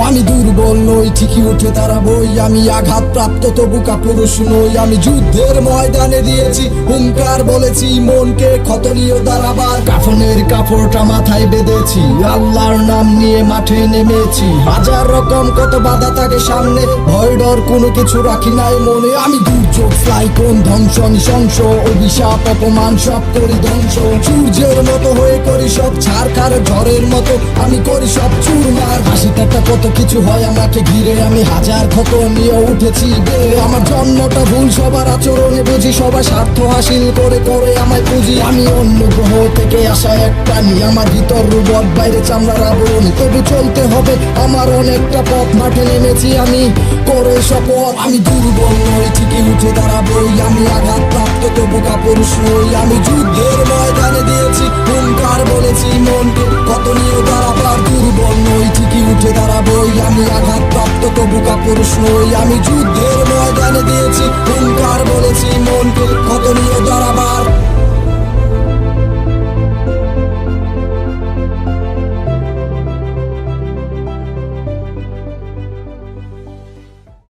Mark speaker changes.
Speaker 1: আমি দুর্বল নই, ঠিকই উঠে দাঁড়াবই। আমি আঘাতপ্রাপ্ত তবু কাপুরুষ নই। আমি যুদ্ধের ময়দানে দিয়েছি হুঙ্কার, বলেছি মনকে ক্ষত নিয়ে দাঁড়াবার। কাফনের কাপড়টা মাথায় বেঁধেছি, আল্লাহর নাম নিয়ে মাঠে নেমেছি। হাজার রকম কত বাধা থাকে সামনে, ভয় ডর কোনো কিছু রাখি নাই মনে। আমি দুর্যোগ, সাইক্লোন, ধ্বংস, নৃশংস, অভিশাপ, অপমান সব করি ধ্বংস। সূর্যের মতো হয়ে করি সব ছারখার, ঝড়ের মতো আমি করি সব চুরমার। হাসি ঠাট্টা কত কিছু হয় আমাকে ঘিরে, আমি হাজার ক্ষত নিয়ে উঠেছি বেড়ে। আমার জন্মটা ভুল, সবার আচরণে বুঝি, সবার স্বার্থ হাসিল করে করে আমায় পুঁজি। আমি অন্য গ্রহ থেকে আসা এক প্রাণী, আমার ভিতর রোবট, বাইরে চামড়ার আবরণী। তবু চলতে হবে আমার অনেকটা পথ, মাঠে নেমেছি আমি করে শপথ। আমি দুর্বল নই, ঠিকই উঠে দাঁড়াবই। আমি আঘাতপ্রাপ্ত তবু কাপুরুষ নই। আমি যুদ্ধের ময়দানে দিয়েছি হুঙ্কার, বলেছি মনকে কত নিয়ে দাঁড়াবার। দুর্বল নই, ঠিকই উঠে দাঁড়াবই। আমি আঘাতপ্রাপ্ত তবু কাপুরুষ নই। আমি যুদ্ধের ময়দানে দিয়েছি হুঙ্কার, বলেছি মনকে কত নিয়ে দাঁড়াবার।